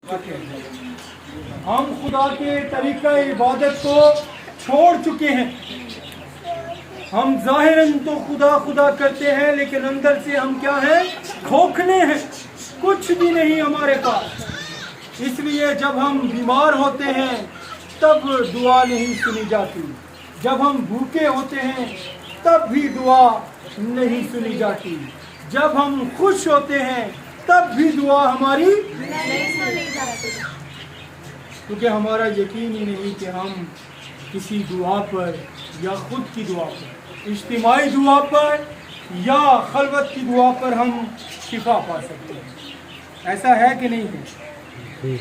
ہم خدا کے طریقہ عبادت کو چھوڑ چکے ہیں. ہم ظاہراً تو خدا خدا کرتے ہیں لیکن اندر سے ہم کیا ہیں؟ کھوکھلے ہیں. کچھ بھی نہیں ہمارے پاس. اس لیے جب ہم بیمار ہوتے ہیں تب دعا نہیں سنی جاتی. جب ہم بھوکے ہوتے ہیں تب بھی دعا نہیں سنی جاتی. جب ہم خوش ہوتے ہیں تب بھی دعا ہماری نہیں سنی جاتی. کیونکہ ہمارا یقین ہی نہیں کہ ہم کسی دعا پر یا خود کی دعا پر، اجتماعی دعا پر یا خلوت کی دعا پر ہم شفا پا سکتے ہیں. ایسا ہے کہ نہیں ہے؟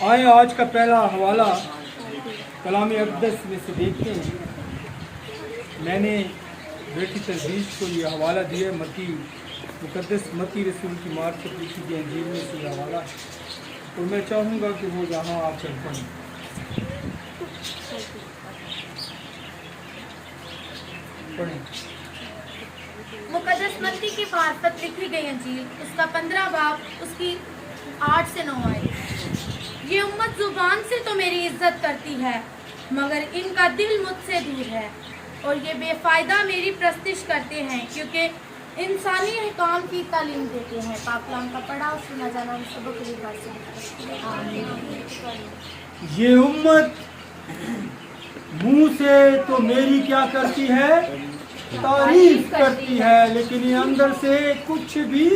آئیں آج کا پہلا حوالہ کلام اقدس میں سے دیکھتے ہیں. میں نے بیٹی تجویز کو یہ حوالہ دیا متی مقدس متی رسول کی معرفت لکھی گئی انجیل میں سے یہ حوالہ ہے، تو میں چاہوں گا کہ وہ یہاں آپ چل پائیں. مقدس متی کی معرفت لکھی گئی انجیل اس کا 15 باب اس کی 8 سے 9 آئے. یہ امت زبان سے تو میری عزت کرتی ہے مگر ان کا دل مجھ سے دور ہے، اور یہ بے فائدہ میری پرستش کرتے ہیں کیونکہ انسانی احکام کی تعلیم دیتے ہیں. پاک کلام کا پڑھا اور سنا جانا ہم سبوں کے لیے بات. یہ امت منہ سے تو میری کیا کرتی ہے؟ تعریف کرتی ہے، لیکن یہ اندر سے کچھ بھی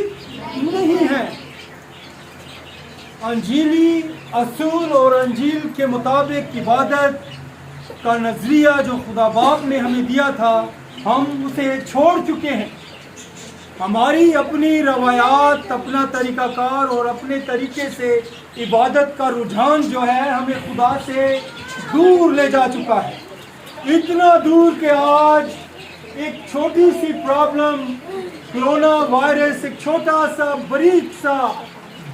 نہیں ہے. انجیلی اصول اور انجیل کے مطابق عبادت کا نظریہ جو خدا باپ نے ہمیں دیا تھا ہم اسے چھوڑ چکے ہیں. ہماری اپنی روایات، اپنا طریقہ کار اور اپنے طریقے سے عبادت کا رجحان جو ہے ہمیں خدا سے دور لے جا چکا ہے. اتنا دور کہ آج ایک چھوٹی سی پرابلم، کرونا وائرس، ایک چھوٹا سا باریک سا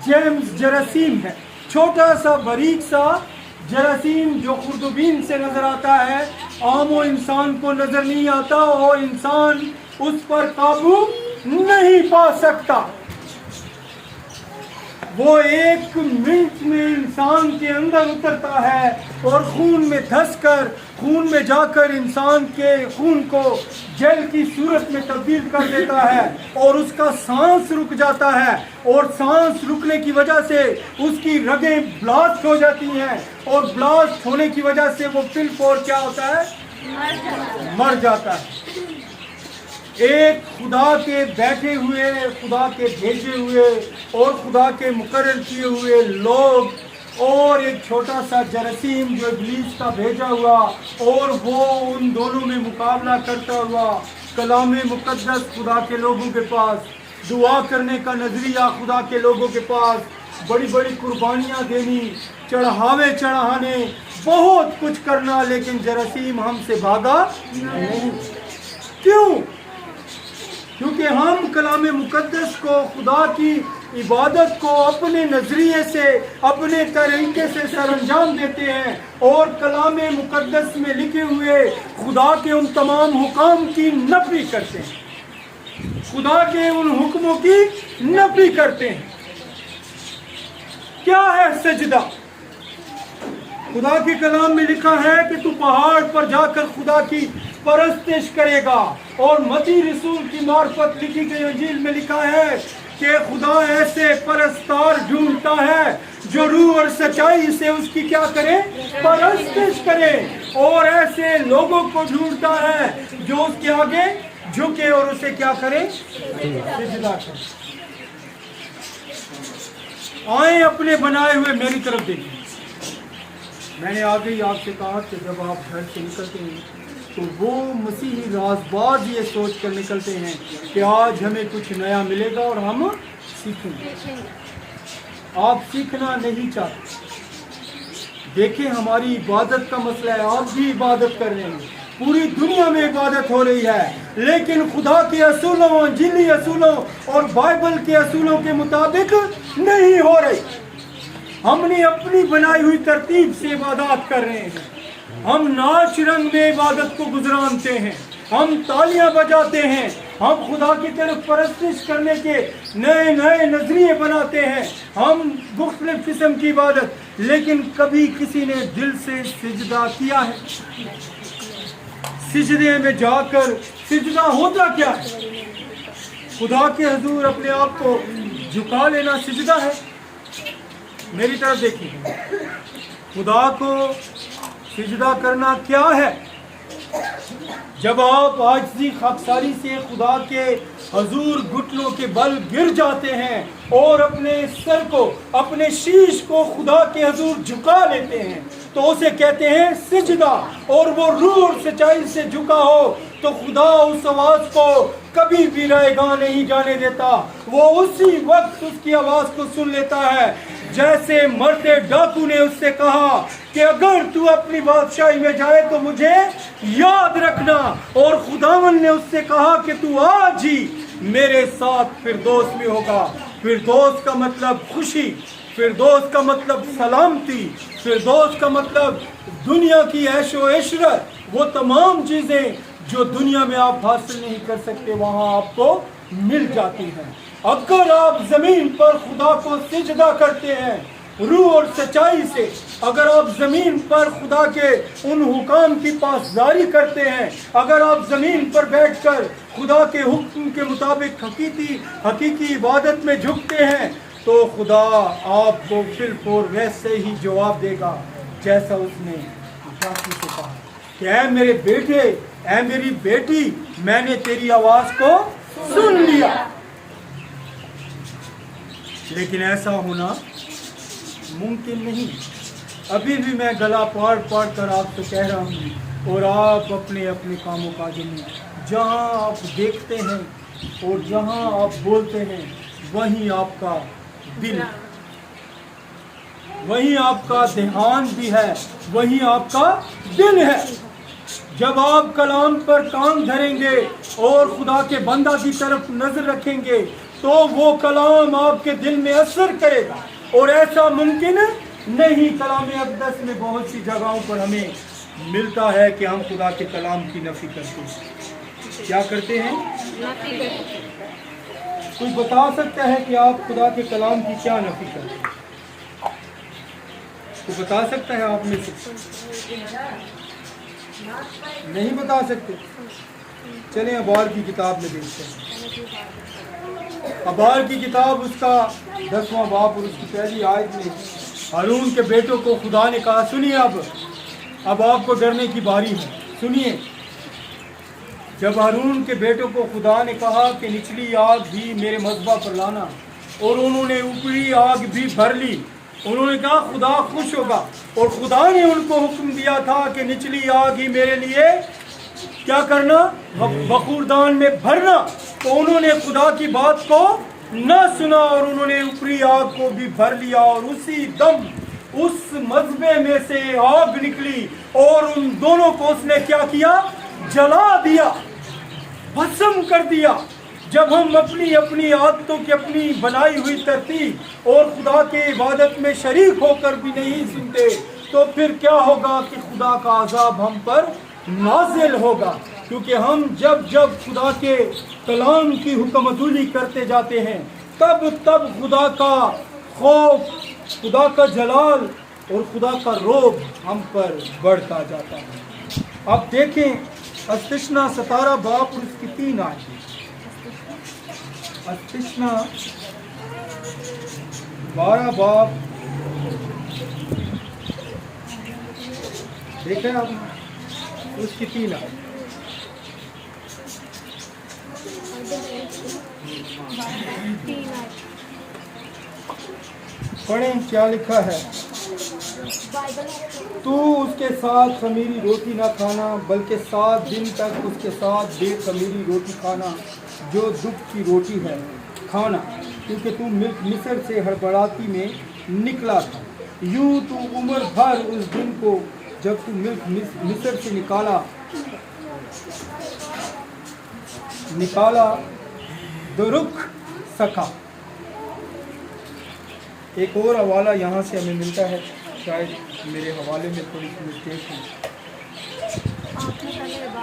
جیمز جراثیم ہے. چھوٹا سا باریک سا جراثیم جو خوردبین سے نظر آتا ہے، عام و انسان کو نظر نہیں آتا اور انسان اس پر قابو نہیں پا سکتا. وہ ایک منٹ میں انسان کے اندر اترتا ہے اور خون میں دھس کر، خون میں جا کر انسان کے خون کو جل کی صورت میں تبدیل کر دیتا ہے اور اس کا سانس رک جاتا ہے، اور سانس رکنے کی وجہ سے اس کی رگیں بلاسٹ ہو جاتی ہیں، اور بلاسٹ ہونے کی وجہ سے وہ بالکل کیا ہوتا ہے؟ مر جاتا ہے. ایک خدا کے بیٹھے ہوئے، خدا کے بھیجے ہوئے اور خدا کے مقرر کیے ہوئے لوگ، اور ایک چھوٹا سا جراثیم جو ابلیس کا بھیجا ہوا، اور وہ ان دونوں میں مقابلہ کرتا ہوا. کلام مقدس خدا کے لوگوں کے پاس، دعا کرنے کا نظریہ خدا کے لوگوں کے پاس، بڑی بڑی قربانیاں دینی، چڑھاوے چڑھانے، بہت کچھ کرنا، لیکن جراثیم ہم سے بھاگا نہیں. کیوں؟ کیونکہ ہم کلام مقدس کو، خدا کی عبادت کو اپنے نظریے سے، اپنے طریقے سے سر انجام دیتے ہیں، اور کلام مقدس میں لکھے ہوئے خدا کے ان تمام حکام کی نفی کرتے ہیں، خدا کے ان حکموں کی نفی کرتے ہیں. کیا ہے سجدہ؟ خدا کے کلام میں لکھا ہے کہ تو پہاڑ پر جا کر خدا کی پرستش کرے گا، اور متی رسول کی معرفت لکھی گئی انجیل میں لکھا ہے کہ خدا ایسے پرستار ڈھونڈتا ہے جو روح اور سچائی سے اس کی کیا کرے؟ پرستش کرے. اور ایسے لوگوں کو ڈھونڈتا ہے جو اس کے آگے جھکے اور اسے کیا کرے؟ سجدہ کرے. آئیں اپنے بنائے ہوئے میری طرف دیکھیں. میں نے آگے ہی آپ سے کہا کہ جب آپ گھر سے نکلتے ہیں تو وہ مسیحی رازباز یہ سوچ کر نکلتے ہیں کہ آج ہمیں کچھ نیا ملے گا اور ہم سیکھیں گے. آپ سیکھنا نہیں چاہتے. دیکھیں ہماری عبادت کا مسئلہ ہے، آپ بھی عبادت کر رہے ہیں، پوری دنیا میں عبادت ہو رہی ہے، لیکن خدا کے اصولوں، انجیلی اصولوں اور بائبل کے اصولوں کے مطابق نہیں ہو رہی. ہم نے اپنی بنائی ہوئی ترتیب سے عبادات کر رہے ہیں. ہم ناچ رنگ میں عبادت کو گزرانتے ہیں، ہم تالیاں بجاتے ہیں، ہم خدا کی طرف پرستش کرنے کے نئے نئے نظریے بناتے ہیں، ہم مختلف قسم کی عبادت، لیکن کبھی کسی نے دل سے سجدہ کیا ہے؟ سجدے میں جا کر سجدہ ہوتا کیا ہے؟ خدا کے حضور اپنے آپ کو جھکا لینا سجدہ ہے؟ میری طرف دیکھیے، خدا کو سجدہ کرنا کیا ہے؟ جب آپ عاجزی خاکساری سے خدا کے حضور گھٹنوں کے بل گر جاتے ہیں اور اپنے سر کو، اپنے شیش کو خدا کے حضور جھکا لیتے ہیں تو اسے کہتے ہیں سجدہ، اور وہ روح اور سچائی سے جھکا ہو تو خدا اس آواز کو کبھی بھی رائے گاہ نہیں جانے دیتا، وہ اسی وقت اس کی آواز کو سن لیتا ہے۔ جیسے مرتے ڈاکو نے اس سے کہا کہ اگر تو اپنی بادشاہی میں جائے تو مجھے یاد رکھنا، اور خداوند نے اس سے کہا کہ تو آج ہی میرے ساتھ فردوس میں ہوگا۔ فردوس کا مطلب خوشی، فردوس کا مطلب سلامتی، فردوس کا مطلب دنیا کی عیش و عشرت، وہ تمام چیزیں جو دنیا میں آپ حاصل نہیں کر سکتے وہاں آپ کو مل جاتی ہیں۔ اگر آپ زمین پر خدا کو سجدہ کرتے ہیں روح اور سچائی سے، اگر آپ زمین پر خدا کے ان حکام کی پاسداری کرتے ہیں، اگر آپ زمین پر بیٹھ کر خدا کے حکم کے مطابق حقیقی عبادت میں جھکتے ہیں تو خدا آپ کو بالفور ویسے ہی جواب دے گا جیسا اس نے ڈاکو سے کہا کہ اے میرے بیٹے، اے میری بیٹی، میں نے تیری آواز کو سن لیا۔ لیکن ایسا ہونا ممکن نہیں۔ ابھی بھی میں گلا پاڑ پاڑ کر آپ سے کہہ رہا ہوں، اور آپ اپنے اپنے کاموں کاجوں میں جہاں آپ دیکھتے ہیں اور جہاں آپ بولتے ہیں وہیں آپ کا دل، وہیں آپ کا دھیان بھی ہے، وہیں آپ کا دل ہے۔ جب آپ کلام پر کام دھریں گے اور خدا کے بندہ کی طرف نظر رکھیں گے تو وہ کلام آپ کے دل میں اثر کرے گا، اور ایسا ممکن نہیں۔ کلام اقدس میں بہت سی جگہوں پر ہمیں ملتا ہے کہ ہم خدا کے کلام کی نفی کرتے ہیں۔ کیا کرتے ہیں؟ کوئی بتا سکتا ہے کہ آپ خدا کے کلام کی کیا نفی کرتے ہیں؟ کوئی بتا سکتا ہے آپ میں سے؟ نہیں بتا سکتے؟ چلیں ابار کی کتاب میں دیکھتے ہیں۔ ابار کی کتاب اس کا 10واں باب اور اس کی پہلی آیت میں ہارون کے بیٹوں کو خدا نے کہا سنیے، اب آپ کو ڈرنے کی باری ہے، سنیے۔ جب ہارون کے بیٹوں کو خدا نے کہا کہ نچلی آگ بھی میرے مذبح پر لانا، اور انہوں نے اوپری آگ بھی بھر لی، انہوں نے کہا خدا خوش ہوگا، اور خدا نے ان کو حکم دیا تھا کہ نچلی آگ ہی میرے لیے کیا کرنا؟ بخوردان میں بھرنا، تو انہوں نے خدا کی بات کو نہ سنا اور انہوں نے اوپری آگ کو بھی بھر لیا، اور اسی دم اس مذبے میں سے آگ نکلی اور ان دونوں کو اس نے کیا کیا؟ جلا دیا، بھسم کر دیا۔ جب ہم اپنی اپنی عادتوں کی اپنی بنائی ہوئی ترتیب اور خدا کے عبادت میں شریک ہو کر بھی نہیں سنتے تو پھر کیا ہوگا کہ خدا کا عذاب ہم پر نازل ہوگا، کیونکہ ہم جب خدا کے کلام کی حکم عدولی کرتے جاتے ہیں تب خدا کا خوف، خدا کا جلال اور خدا کا روب ہم پر بڑھتا جاتا ہے۔ اب دیکھیں استثنا 17 باب اور اس کی 3 آیتیں۔ استثنا 12 باب دیکھیں آپ اس کی 3 آیتیں۔ پڑھیں کیا لکھا ہے۔ تو اس کے ساتھ خمیری روٹی نہ کھانا بلکہ 7 دن تک اس کے ساتھ بے خمیری روٹی کھانا جو دکھ کی روٹی ہے کھانا، کیونکہ تو مصر سے ہڑبڑاتی میں نکلا تھا۔ یوں تو عمر بھر اس دن کو جب تو مصر سے نکالا درخ سکھا۔ ایک اور حوالہ یہاں سے ہمیں ملتا ہے، شاید میرے حوالے میں تھوڑی سی مسٹیک ہے۔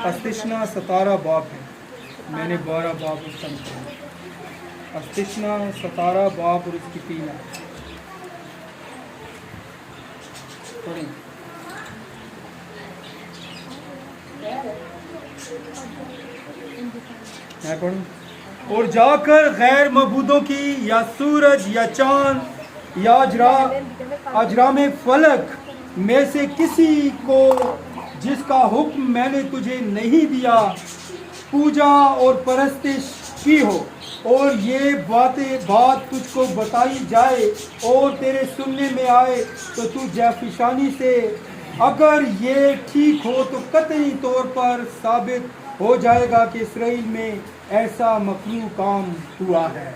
استثنا 17 باب ہے، मैंने 12 बाब उसका निकाला। अस्तिस्ना 17 बाब और उसकी 3 आयत। पढ़ें। मैं पढ़ूं। और जाकर गैर मबूदों की या सूरज या चांद या अजराम फलक में से किसी को जिसका हुक्म मैंने तुझे नहीं दिया पूजा और परस्तिश की हो, और ये बात तुझको बताई जाए और तेरे सुनने में आए तो तू जाफिशानी से अगर ये ठीक हो तो कतई तौर पर साबित हो जाएगा कि इसराइल में ऐसा मकरूह काम हुआ है।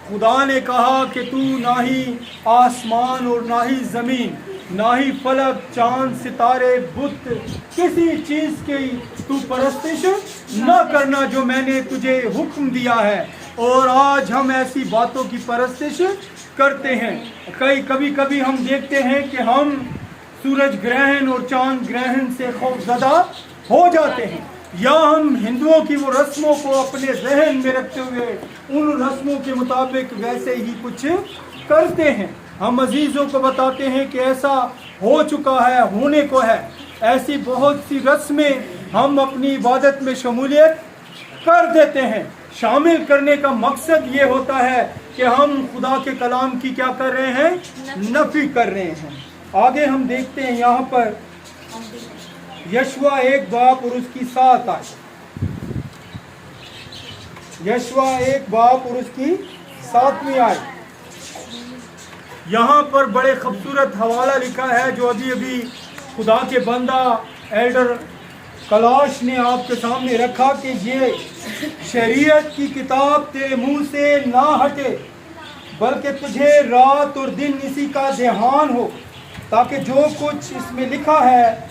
खुदा ने कहा कि तू ना ही आसमान और ना ही ज़मीन, ना ही फलक, चांद, सितारे, बुत, किसी चीज़ की तू परस्तिश न करना जो मैंने तुझे हुक्म दिया है। और आज हम ऐसी बातों की परस्तिश करते हैं। कभी कभी हम देखते हैं कि हम सूरज ग्रहण और चांद ग्रहण से खौफजदा हो जाते हैं, या हम हिंदुओं की वो रस्मों को अपने जहन में रखते हुए उन रस्मों के मुताबिक वैसे ही कुछ करते हैं। हम अजीज़ों को बताते हैं कि ऐसा हो चुका है, होने को है। ऐसी बहुत सी रस्में हम अपनी इबादत में शमूलियत कर देते हैं। शामिल करने का मकसद ये होता है कि हम खुदा के कलाम की क्या कर रहे हैं, नफी कर रहे हैं। आगे हम देखते हैं यहाँ पर यशवा 1 बाब और उसकी 7 आयत। यशवा 1 बाब और उसकी 7वीं आयत। यहाँ पर बड़े खूबसूरत हवाला लिखा है जो अभी अभी खुदा के बंदा एल्डर कलाश ने आपके सामने रखा कि ये शरीयत की किताब तेरे मुंह से ना हटे, बल्कि तुझे रात और दिन इसी का ध्यान हो, ताकि जो कुछ इसमें लिखा है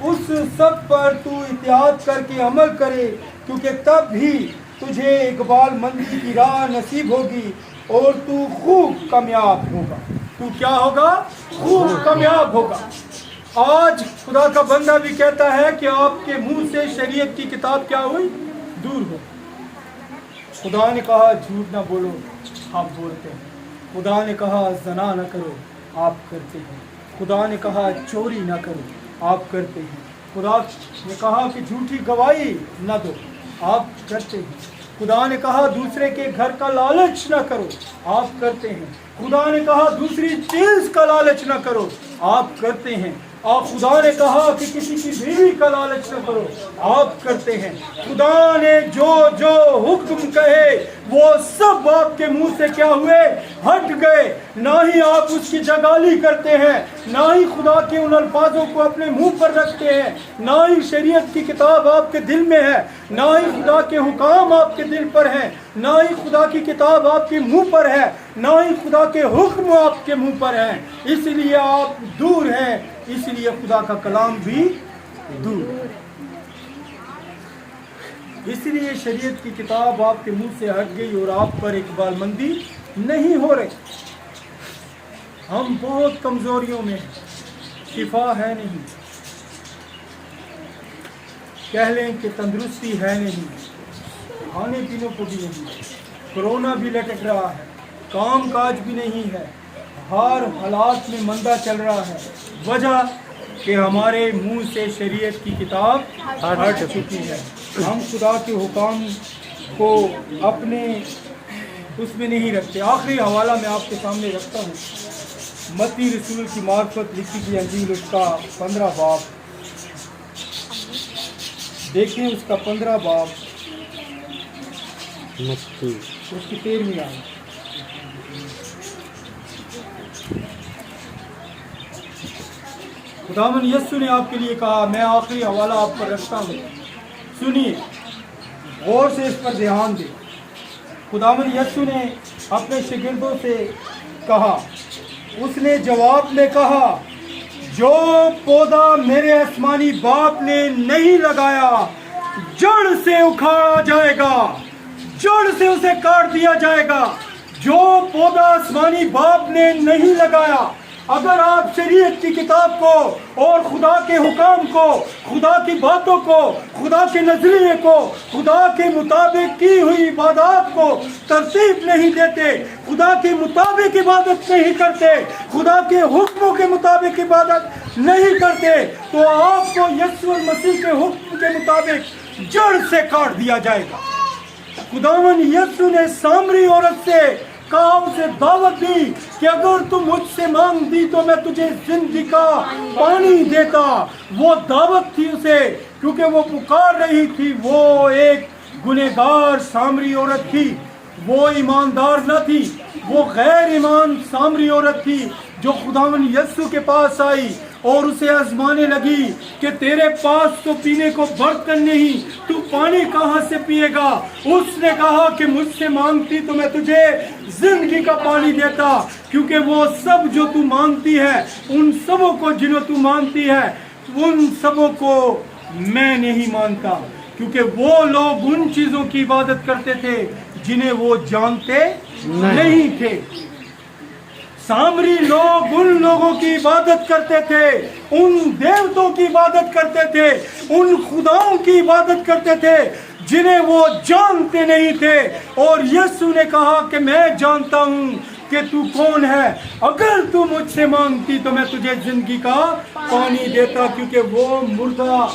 उस सब पर तू इत्याद करके अमल करे, क्योंकि तब भी तुझे इकबाल मंदी की राह नसीब होगी और तू खूब कामयाब होगा। तू क्या होगा? खूब कामयाब होगा। आज खुदा का बंदा भी कहता है कि आपके मुंह से शरीयत की किताब क्या हुई? दूर हो। खुदा ने कहा झूठ ना बोलो, आप बोलते हैं। खुदा ने कहा ज़ना ना करो, आप करते हैं। खुदा ने कहा चोरी ना करो, आप करते हैं। खुदा ने कहा कि झूठी गवाही न दो, आप करते हैं। खुदा ने कहा दूसरे के घर का लालच न करो, आप करते हैं। खुदा ने कहा दूसरी चीज़ का लालच न करो, आप करते हैं। और खुदा ने कहा कि किसी की बीवी का लालच न करो, आप करते हैं। खुदा ने जो जो हुक्म कहे वो सब आपके मुंह से क्या हुए? हट गए। ना ही आप उसकी जगाली करते हैं, ना ही खुदा के उन अल्फाजों को अपने मुंह पर रखते हैं, ना ही शरीयत की किताब आपके दिल में है, ना ही खुदा के हुकाम आपके दिल पर हैं, ना ही खुदा की किताब आपके मुंह पर है, ना ही खुदा के हुक्म आपके मुंह पर हैं। इसलिए आप दूर हैं, इसलिए खुदा का कलाम भी दूर। इसलिए शरीयत की किताब आपके मुंह से हट गई और आप पर इकबालमंदी नहीं हो रही। हम बहुत कमजोरियों में हैं, शिफा है नहीं, कह लें कि तंदुरुस्ती है नहीं, खाने पीने को भी नहीं, कोरोना भी लटक रहा है, काम काज भी नहीं है, हर हालात में मंदा चल रहा है। वजह कि हमारे मुंह से शरीयत की किताब हट चुकी है। हम खुदा के हुकाम को अपने उसमें नहीं रखते। आखिरी हवाला मैं आपके सामने रखता हूँ, मत्ती रसूल की मार्फत लिखी गई अंजील उसका 15 बाब। देखें उसका 15 बाब उसकी 13वीं आयत। खुदावन यस्सु ने आपके लिए कहा, मैं आखिरी हवाला आप पर रखता हूँ, सुनिए, गौर से इस पर ध्यान दें। खुदावन यस्सु ने अपने शागिर्दों से कहा, उसने जवाब में कहा, जो पौधा मेरे आसमानी बाप ने नहीं लगाया जड़ से उखाड़ा जाएगा, जड़ से उसे काट दिया जाएगा। जो पौधा आसमानी बाप ने नहीं लगाया अगर आप शरीयत की किताब को और खुदा के हुकाम को, खुदा की बातों को, खुदा के नजरिए को, खुदा के मुताबिक की हुई इबादत को तरतीब नहीं देते, खुदा के मुताबिक इबादत नहीं करते, खुदा के हुक्मों के मुताबिक इबादत नहीं करते, तो आपको यीशु मसीह के हुक्म के मुताबिक जड़ से काट दिया जाएगा। खुदावन यीशु ने सामरी औरत से कहा, उसे दावत दी कि अगर तू मुझसे मांगती तो मैं तुझे जिंदगी का पानी देता। वो दावत थी उसे, क्योंकि वो पुकार रही थी। वो एक गुनहगार सामरी औरत थी, वो ईमानदार न थी, वो गैर ईमान सामरी औरत थी जो खुदावन यीशु के पास आई और उसे आजमाने लगी कि तेरे पास तो पीने को बर्तन नहीं, तू पानी कहाँ से पिएगा। उसने कहा कि मुझसे मांगती तो मैं तुझे जिंदगी का पानी देता, क्योंकि वो सब जो तू मांगती है, उन सबों को जिन्हें तू मांगती है, उन सबों को मैं नहीं मानता, क्योंकि वो लोग उन चीजों की इबादत करते थे जिन्हें वो जानते नहीं थे। सामरी लोग उन लोगों की इबादत करते थे, उन देवताओं की इबादत करते थे, उन खुदाओं की इबादत करते थे जिन्हें वो जानते नहीं थे। और यीशु ने कहा कि मैं जानता हूँ कि तू कौन है, अगर तू मुझसे मांगती तो मैं तुझे जिंदगी का पानी देता, क्योंकि वो मुर्दा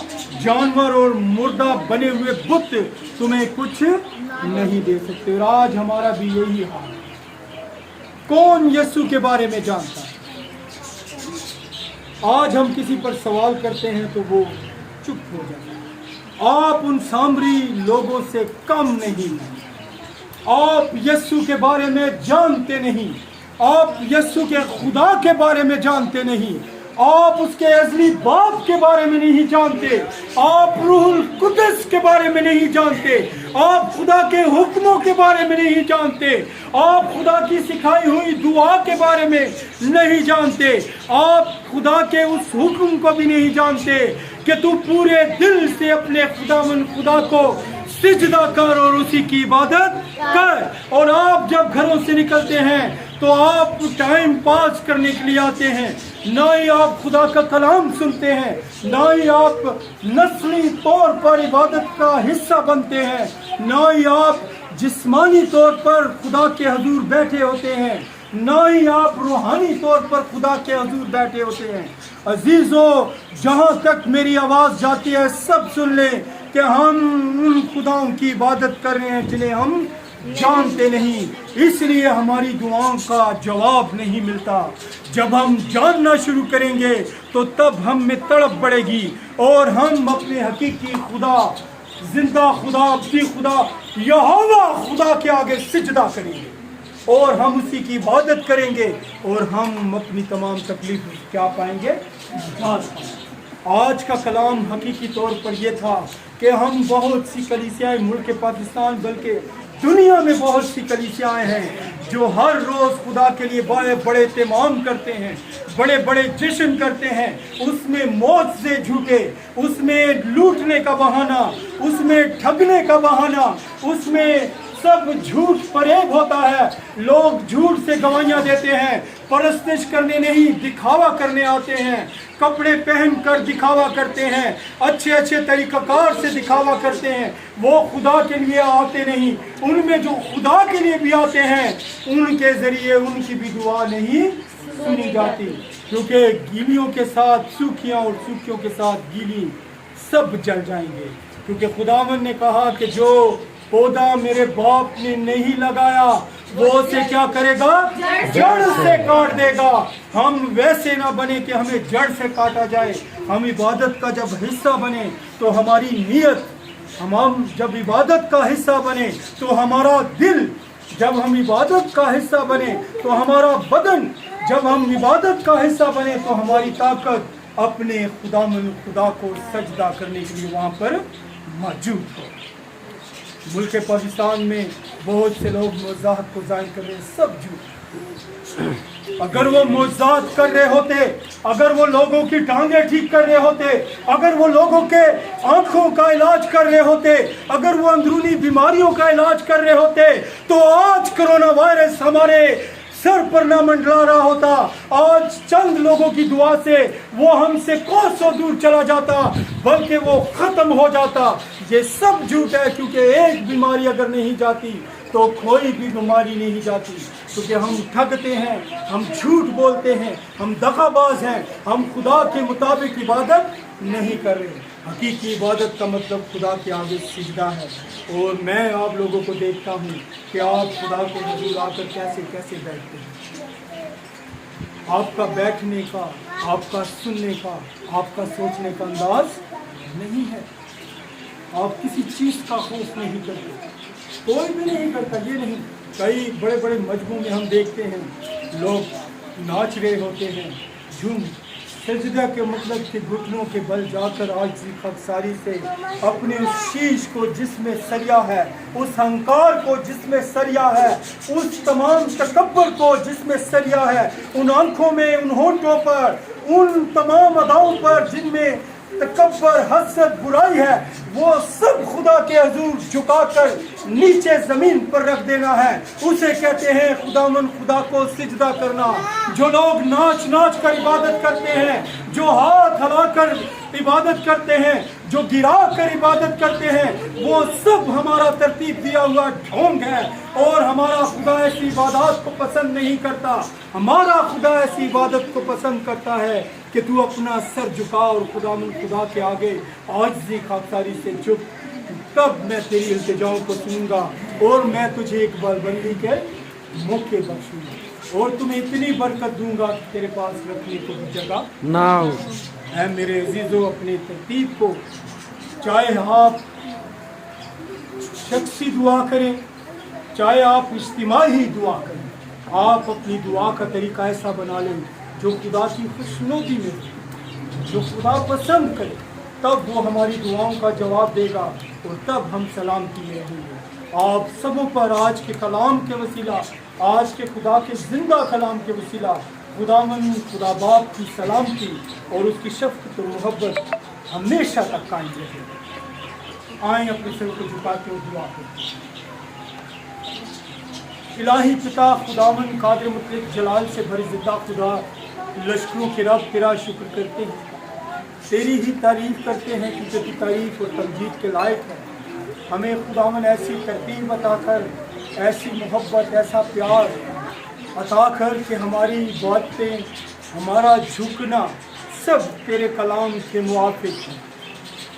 जानवर और मुर्दा बने हुए बुत तुम्हें कुछ नहीं दे सकते। और आज हमारा भी यही हाल है। कौन यीशु के बारे में जानता है? आज हम किसी पर सवाल करते हैं तो वो चुप हो जाता है। आप उन सामरी लोगों से कम नहीं हैं। आप यीशु के बारे में जानते नहीं, आप यीशु के खुदा के बारे में जानते नहीं, आप उसके अज़ली बाप के बारे में नहीं जानते, आप रूहुल कुद्दस के बारे में नहीं जानते, आप खुदा के हुक्मों के बारे में नहीं जानते, आप खुदा की सिखाई हुई दुआ के बारे में नहीं जानते, आप खुदा के उस हुक्म को भी नहीं जानते कि तू पूरे दिल से अपने खुदा को सिजदा कर और उसी की इबादत कर। और आप जब घरों से निकलते हैं तो आप टाइम पास करने के लिए आते हैं, ना ही आप खुदा का कलाम सुनते हैं, ना ही आप नस्ली तौर पर इबादत का हिस्सा बनते हैं, ना ही आप जिस्मानी तौर पर खुदा के हजूर बैठे होते हैं, ना ही आप रूहानी तौर पर खुदा के हजूर बैठे होते हैं। अजीजों, जहाँ तक मेरी आवाज़ जाती है सब सुन लें कि हम उन खुदाओं की इबादत कर रहे हैं जिन्हें हम जानते नहीं, इसलिए हमारी दुआओं का जवाब नहीं मिलता। जब हम जानना शुरू करेंगे तो तब हम में तड़प बढ़ेगी और हम अपने हकीकी खुदा, जिंदा खुदा, अब्दी खुदा, यहोवा खुदा के आगे सिजदा करेंगे और हम उसी की इबादत करेंगे और हम अपनी तमाम तकलीफ क्या पाएंगे? आज का कलाम हकीकी तौर पर यह था कि हम बहुत सी कलीसियाएं, मुल्क पाकिस्तान बल्कि दुनिया में बहुत सी कलीसियाएं हैं जो हर रोज़ खुदा के लिए बड़े बड़े तमाम करते हैं, बड़े बड़े जश्न करते हैं, उसमें मौत से झूठे, उसमें लूटने का बहाना, उसमें ठगने का बहाना, उसमें सब झूठ फरेब होता है। लोग झूठ से गवाहियां देते हैं, परस्तिश करने नहीं दिखावा करने आते हैं, कपड़े पहन कर दिखावा करते हैं, अच्छे अच्छे तरीक़ाकार से दिखावा करते हैं। वो खुदा के लिए आते नहीं, उनमें जो खुदा के लिए भी आते हैं उनके ज़रिए उनकी भी दुआ नहीं सुनी जाती, क्योंकि गीलियों के साथ सूखियाँ और सूखियों के साथ गीली सब जल जाएंगे। क्योंकि खुदावन ने कहा कि जो पौधा मेरे बाप ने नहीं लगाया वो उसे क्या करेगा? जड़ से काट देगा। हम वैसे ना बने कि हमें जड़ से काटा जाए। हम इबादत का जब हिस्सा बने तो हमारी नीयत, हम जब इबादत का हिस्सा बने तो हमारा दिल, जब हम इबादत का हिस्सा बने तो हमारा बदन, जब हम इबादत का हिस्सा बने तो हमारी ताकत अपने खुदा को सजदा करने के लिए वहाँ पर मौजूद हो। मुल्क पाकिस्तान में बहुत से लोग मोज़ात को ज़ाहिर कर रहे हैं, सब झूठ। अगर वो मोज़ात कर रहे होते, अगर वो लोगों की टांगें ठीक कर रहे होते, अगर वो लोगों के आँखों का इलाज कर रहे होते, अगर वो अंदरूनी बीमारियों का इलाज कर रहे होते, तो आज कोरोना वायरस हमारे सर पर ना मंडरा रहा होता, आज चंद लोगों की दुआ से वो हमसे कोसों दूर चला जाता, बल्कि वो खत्म हो जाता। ये सब झूठ है, क्योंकि एक बीमारी अगर नहीं जाती तो कोई भी बीमारी नहीं जाती, क्योंकि हम ठगते हैं, हम झूठ बोलते हैं, हम दगाबाज हैं, हम खुदा के मुताबिक इबादत नहीं कर रहे। हकीकी इबादत का मतलब खुदा के आगे सिजदा है। और मैं आप लोगों को देखता हूँ कि आप खुदा के हजूर आकर कैसे कैसे बैठते हैं। आपका बैठने का, आपका सुनने का, आपका सोचने का अंदाज नहीं है। आप किसी चीज़ का खौफ नहीं करते, कोई भी नहीं करता। ये नहीं, कई बड़े बड़े मजमू में हम देखते हैं लोग नाच रहे होते हैं, झूम सजदा के मतलब कि घुटनों के बल जाकर आजिज़ी खगसारी से अपने उस शीश को जिसमें सरिया है, उस अहंकार को जिसमें सरिया है, उस तमाम तकब्बर को जिसमें सरिया है, उन आंखों में, उन होंठों पर, उन तमाम अदाओं पर जिनमें तकब्बर, हसद, बुराई है, वो सब खुदा के हजूर झुकाकर नीचे जमीन पर रख देना है। उसे कहते हैं खुदावन खुदा को सिजदा करना। जो लोग नाच नाच कर इबादत करते हैं, जो हाथ हिलाकर इबादत करते हैं, जो गिरा कर इबादत करते हैं, वो सब हमारा तरतीब दिया हुआ ढोंग है। और हमारा खुदा ऐसी इबादत को पसंद नहीं करता। हमारा खुदा ऐसी इबादत को पसंद करता है कि तू अपना सर झुका और खुदा के आगे आजिज़ी खाकसारी से झुक, तब मैं तेरी इल्तिजाओं को सुनूंगा और मैं तुझे एक बलबंदी के मौके बख्शूंगा और तुम्हें इतनी बरकत दूंगा कि तेरे पास रखने को भी जगह ना हो। ऐ मेरे अजीजों, अपनी तरतीब को, चाहे आप शख्सी दुआ करें, चाहे आप इज्तिमाही दुआ करें, आप अपनी दुआ का तरीका ऐसा बना लें जो खुदा की खुशनुदी में, जो खुदा पसंद करे, तब वो हमारी दुआओं का जवाब देगा और तब हम सलामती में रहेंगे। आप सबों पर आज के कलाम के वसीला, आज के खुदा के जिंदा कलाम के वसीला खुदावन खुदा बाप की सलामती और उसकी शफ़क़त और मोहब्बत हमेशा तक कायम रहे। आएँ अपने सर को झुकाते हुए दुआ करें। इलाही पिता खुदावन कादिर मुतलक जलाल से भरी जिंदा खुदा, लश्करों के रब तेरा शुक्र करते हैं, तेरी ही तारीफ़ करते हैं क्योंकि तेरी तारीफ़ और तमजीद के लायक है। हमें खुदावन ऐसी तरतीब अता कर, ऐसी मोहब्बत, ऐसा प्यार अता कर कि हमारी बातें, हमारा झुकना सब तेरे कलाम के मुआफिक है।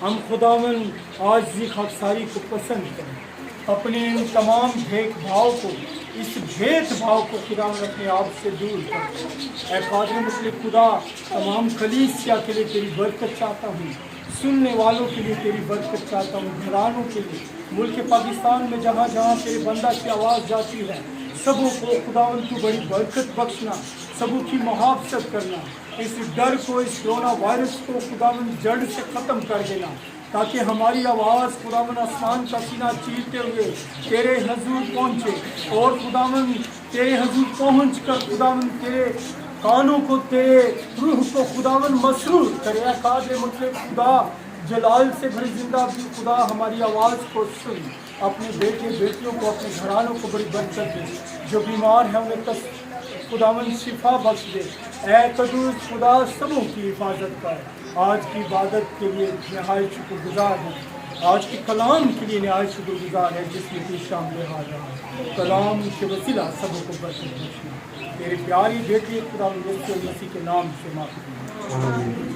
हम खुदावन आजिज़ी खाकसारी को पसंद करें, अपने इन तमाम भेदभाव को, इस भेदभाव को खुदावन अपने आप से दूर कर। ऐ कादिर मुतलक खुदा, तमाम कलीसिया के लिए तेरी बरकत चाहता हूँ, सुनने वालों के लिए तेरी बरकत चाहता हूँ, घरानों के लिए, मुल्क पाकिस्तान में जहाँ जहाँ तेरे बंदा की आवाज़ जाती है, सबों को खुदावन तू बड़ी बरकत बख्शना, सबों की मुहाफ़ज़त करना, इस डर को, इस कोरोना वायरस को खुदावन जड़ से ख़त्म कर देना, ताकि हमारी आवाज़ खुदावन आसमान का सीना चीरते हुए तेरे हजूर पहुँचे और खुदावन तेरे हजूर पहुँच कर खुदावन तेरे कानों को, तेरे रूह को खुदावन मसरूर करे। कादिर मुतलक खुदा, जलाल से भरी जिंदा भी खुदा, हमारी आवाज़ को सुन, अपने बेटे बेटियों को, अपने घरानों को बड़ी बरकत दे, जो बीमार हैं उन्हें खुदावन शिफा बख्श दे। ऐ कदूस खुदा, सबों की हिफाजत कर। आज की इबादत के लिए नहायत शुक्रगुजार हैं, आज के कलाम के लिए नहायत शुक्रगुजार है जिसमें तू शामिल हाज़िर। कलाम के वसीला सबों को बरकत बख्शना। तेरे प्यारी बेटी खुदा मसीह के नाम से माफ़ी।